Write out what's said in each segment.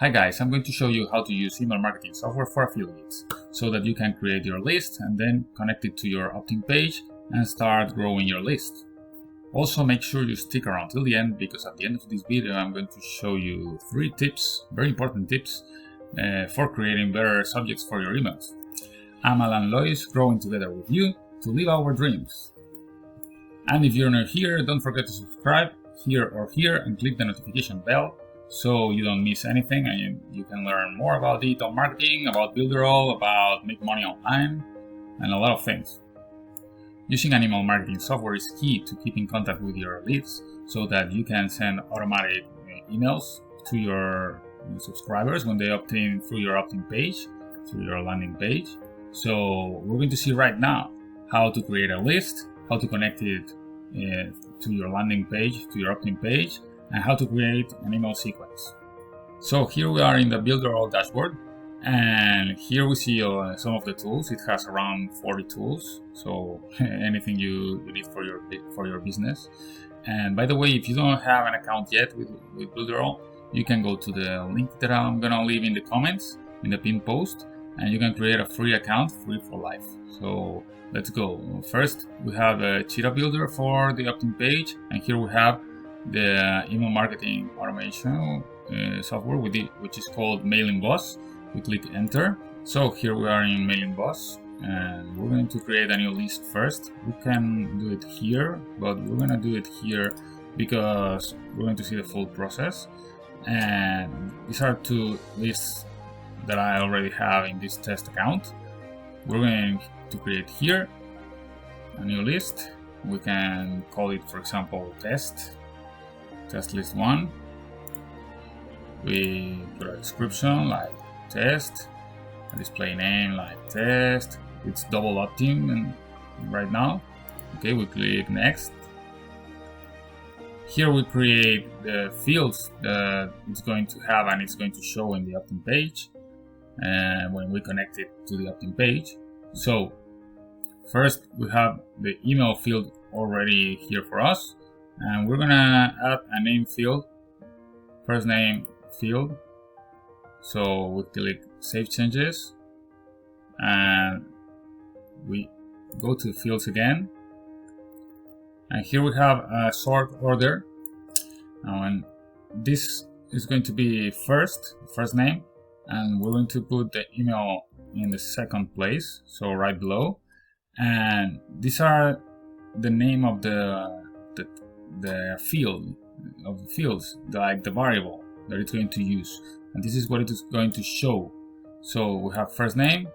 Hi guys, I'm going to show you how to use email marketing software for affiliates so that you can create your list and then connect it to your opt-in page and start growing your list. Also make sure you stick around till the end, because at the end of this video I'm going to show you 3 tips, very important tips for creating better subjects for your emails. I'm Alan Lois, growing together with you to live our dreams. And if you're new here, don't forget to subscribe here or here and click the notification bell so you don't miss anything, and you can learn more about digital marketing, about Builderall, about make money online, and a lot of things. Using an email marketing software is key to keep in contact with your leads so that you can send automatic emails to your subscribers when they opt in through your opt-in page, through your landing page. So we're going to see right now how to create a list, how to connect it to your landing page, to your opt-in page, and how to create an email sequence. So here we are in the Builderall dashboard, and here we see some of the tools. It has around 40 tools, so anything you need for your business. And by the way, if you don't have an account yet with Builderall, you can go to the link that I'm gonna leave in the comments in the pinned post, and you can create a free account, free for life. So let's go. First, we have a Cheetah Builder for the opt-in page, and here we have the email marketing automation software which is called mailingboss. We click enter. So here we are in mailingboss, and we're going to create a new list first. We can do it here, but we're going to do it here because we're going to see the full process. And these are 2 lists that I already have in this test account. We're going to create here a new list. We can call it, for example, test list 1. We put a description like test, a display name like test. It's double opt-in right now. Okay, we click next. Here we create the fields that it's going to have and it's going to show in the opt-in page when we connect it to the opt-in page. So first we have the email field already here for us, and we're gonna add a name field, first name field. So we click save changes and we go to fields again, and here we have a sort order, and this is going to be first name, and we're going to put the email in the second place, so right below. And these are the name of the field of the fields, like the variable that it's going to use, and this is what it is going to show. So we have first name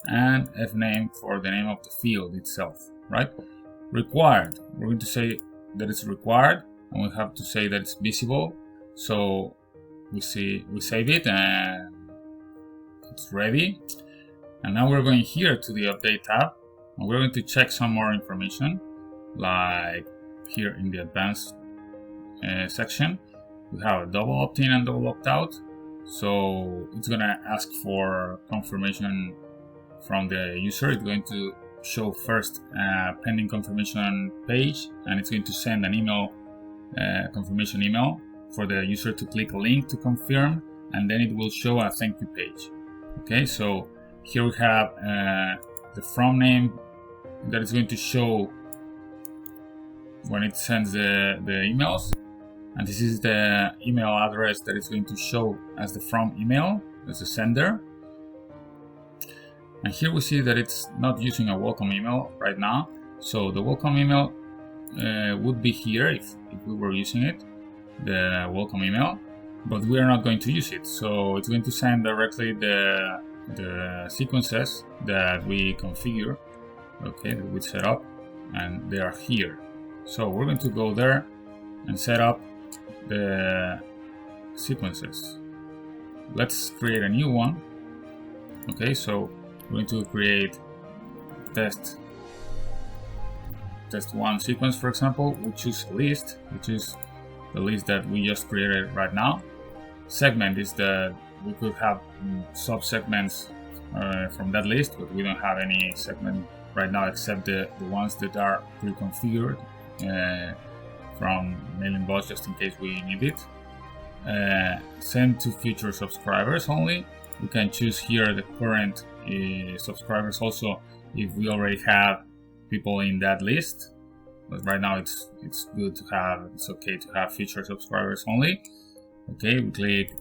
and f name for the name of the field itself, right? Required, we're going to say that it's required, and we have to say that it's visible. So we save it and it's ready. And now we're going here to the update tab, and we're going to check some more information, like here in the advanced section we have a double opt-in and double opt-out. So it's gonna ask for confirmation from the user. It's going to show first a pending confirmation page, and it's going to send an email, confirmation email, for the user to click a link to confirm, and then it will show a thank you page. Okay, so here we have the from name that is going to show when it sends the emails, and this is the email address that is going to show as the from email, as the sender. And here we see that it's not using a welcome email right now, so the welcome email would be here if we were using it, the welcome email, but we are not going to use it. So it's going to send directly the sequences that we configure, okay, that we set up, and they are here. So we're going to go there and set up the sequences. Let's create a new one. Okay, so we're going to create test 1 sequence, for example. We choose a list, which is the list that we just created right now. Segment is that we could have sub-segments from that list, but we don't have any segment right now except the ones that are pre-configured from mailingboss, just in case we need it. send to future subscribers only. We can choose here the current subscribers also if we already have people in that list. But right now it's good to have, it's okay to have future subscribers only. Okay, we click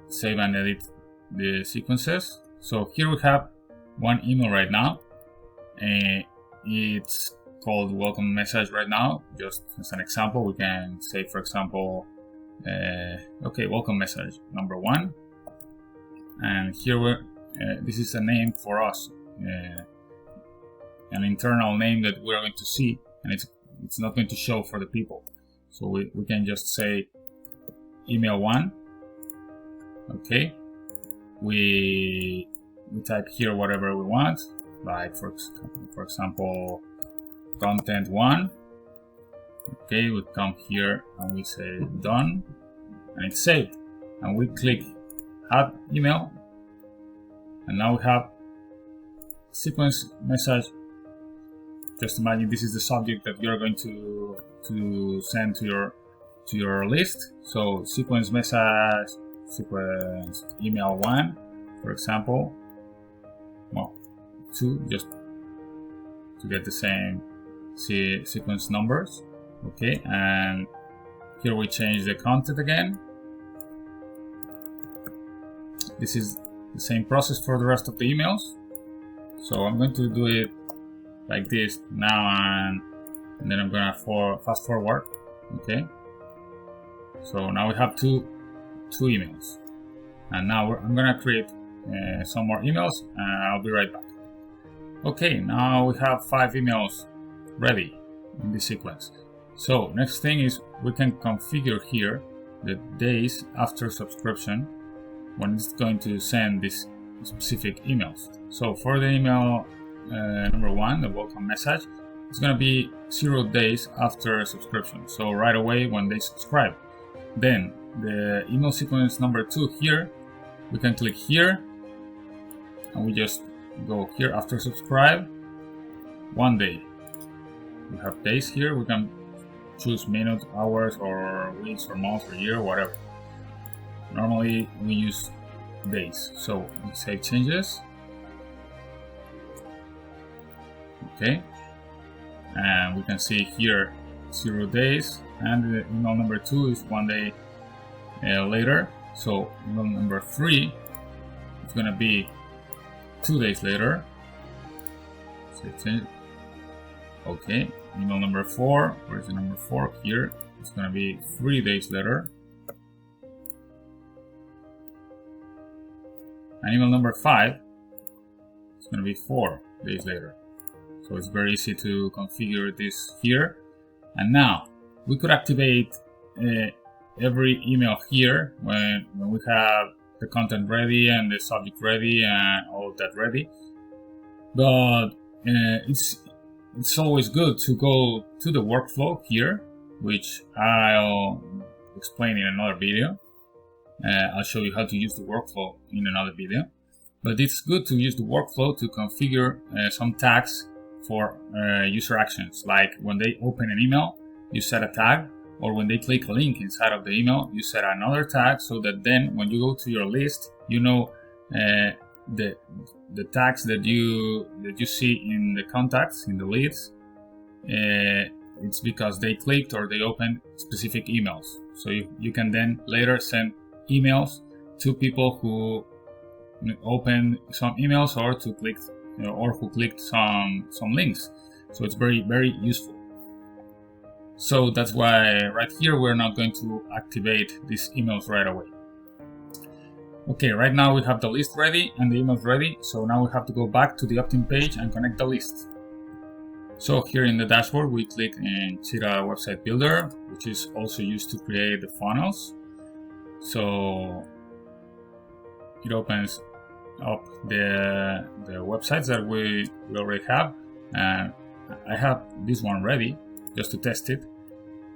save and edit the sequences. So here we have one email right now. It's called welcome message right now. Just as an example, we can say, for example, okay, welcome message number 1. And here this is a name for us, an internal name that we're going to see, and it's not going to show for the people. So we can just say email 1. Okay, we type here whatever we want, like for example content 1. Okay, we come here and we say done, and it's saved, and we click add email, and now we have sequence message. Just imagine this is the subject that you're going to send to your list. So sequence message, sequence email 1, for example. Well, 2, just to get the same sequence numbers. Okay, and here we change the content again. This is the same process for the rest of the emails. So I'm going to do it like this now, and then I'm gonna fast forward. Okay, so now we have two emails, and now I'm gonna create some more emails, and I'll be right back. Okay, now we have 5 emails ready in this sequence. So next thing is we can configure here the days after subscription when it's going to send these specific emails. So for the email number 1, the welcome message, it's going to be 0 days after subscription, so right away when they subscribe. Then the email sequence number 2 here, we can click here and we just go here after subscribe, 1 day. We have days here, we can choose minutes, hours, or weeks, or months, or year, whatever. Normally we use days, so we save changes. Okay, and we can see here 0 days, and the email number 2 is 1 day later. So email number 3 is going to be 2 days later. Save change. Okay, email number 4, where's the number 4? Here, it's going to be 3 days later. And email number 5 is going to be 4 days later. So it's very easy to configure this here. And now we could activate every email here when we have the content ready and the subject ready and all of that ready. But it's always good to go to the workflow here, which I'll explain in another video. I'll show you how to use the workflow in another video. But it's good to use the workflow to configure some tags for user actions. Like when they open an email, you set a tag, or when they click a link inside of the email, you set another tag, so that then when you go to your list, you know the tags that you see in the contacts, in the leads, it's because they clicked or they opened specific emails. So you can then later send emails to people who opened some emails or who clicked some links. So it's very, very useful. So that's why right here we're not going to activate these emails right away. Okay, right now we have the list ready and the emails ready. So now we have to go back to the opt-in page and connect the list. So here in the dashboard, we click in Jira Website Builder, which is also used to create the funnels. So it opens up the websites that we already have. And I have this one ready just to test it.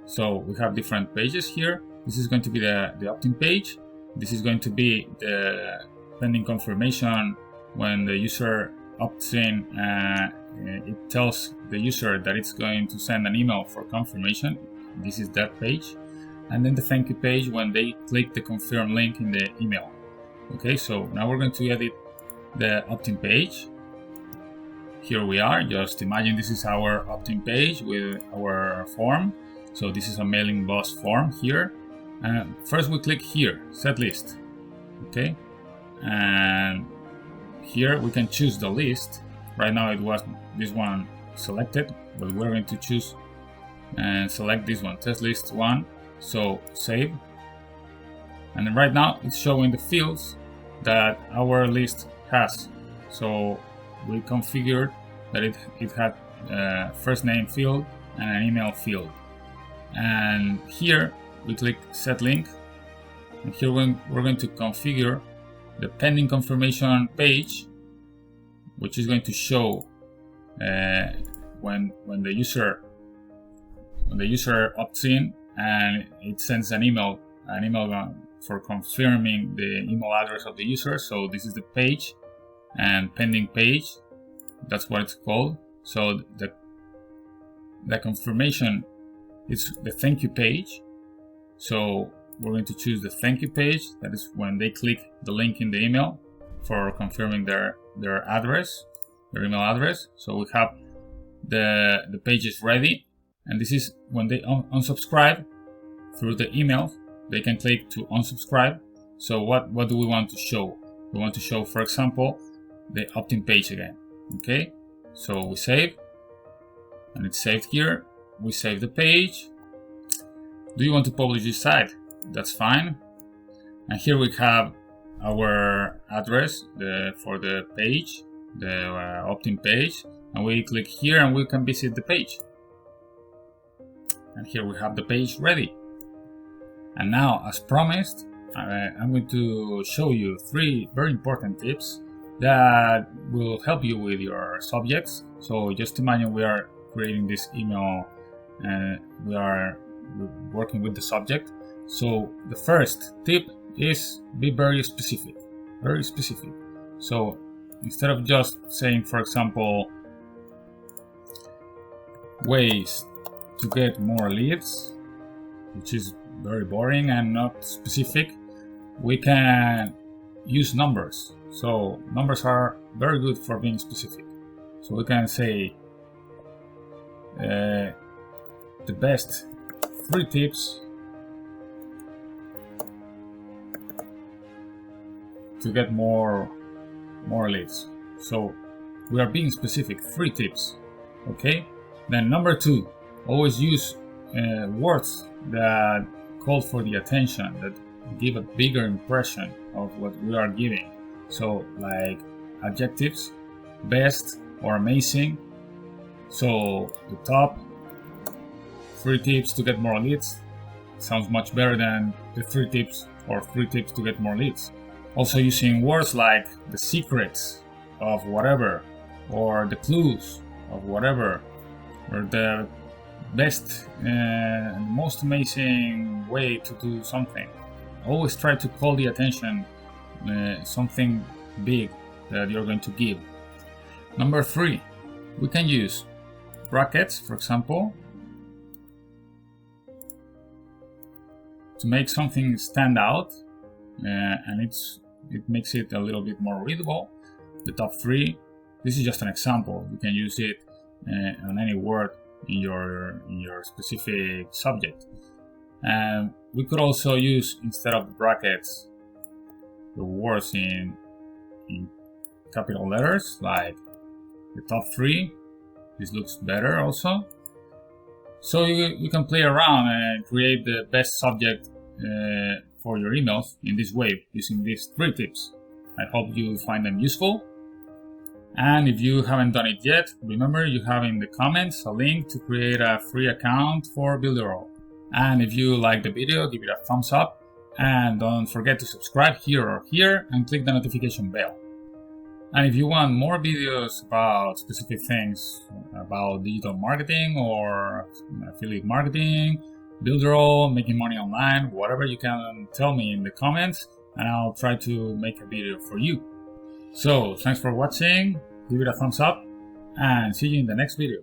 So we have different pages here. This is going to be the opt-in page. This is going to be the pending confirmation when the user opts in. It tells the user that it's going to send an email for confirmation. This is that page. and then the thank you page when they click the confirm link in the email. Okay, so now we're going to edit the opt-in page. Here we are. Just imagine this is our opt-in page with our form. So this is a MailingBoss form here. And first we click here, set list. Okay, and here we can choose the list. Right now it was this one selected, but we're going to choose and select this one, test list 1. So save. And then right now it's showing the fields that our list has. So we configured that it had a first name field and an email field. And here we click set link, and here we're going to configure the pending confirmation page, which is going to show when the user opts in and it sends an email for confirming the email address of the user. So this is the page, and pending page, that's what it's called. So the confirmation is the thank you page. So we're going to choose the thank you page. That is when they click the link in the email for confirming their address, their email address. So we have the page is ready, and this is when they unsubscribe through the email. They can click to unsubscribe. So what do we want to show? We want to show, for example, the opt-in page again. Okay, so we save, and it's saved here. We save the page. Do you want to publish this site? That's fine. And here we have our address for the page, the opt-in page, and we click here and we can visit the page. And here we have the page ready. And now, as promised, I'm going to show you 3 very important tips that will help you with your subjects. So just imagine we are creating this email and we are working with the subject. So the first tip is be very specific. Very specific. So instead of just saying, for example, ways to get more leads, which is very boring and not specific, we can use numbers. So numbers are very good for being specific. So we can say the best 3 tips to get more leads. So we are being specific, 3 tips. Okay, then number 2, always use words that call for the attention, that give a bigger impression of what we are giving. So like adjectives, best or amazing. So the top 3 tips to get more leads sounds much better than the 3 tips or 3 tips to get more leads. Also using words like the secrets of whatever, or the clues of whatever, or the best and most amazing way to do something. Always try to call the attention, something big that you're going to give. Number 3, we can use brackets, for example, to make something stand out, and it makes it a little bit more readable. The top 3, this is just an example. You can use it on any word in your specific subject. And we could also use, instead of the brackets, the words in capital letters, like the top 3. This looks better also. So you can play around and create the best subject for your emails in this way, using these 3 tips. I hope you find them useful. And if you haven't done it yet, remember you have in the comments a link to create a free account for Builderall. And if you like the video, give it a thumbs up, and don't forget to subscribe here or here and click the notification bell. And if you want more videos about specific things about digital marketing or affiliate marketing, Builderall, making money online, whatever, you can tell me in the comments and I'll try to make a video for you. So thanks for watching, give it a thumbs up, and see you in the next video.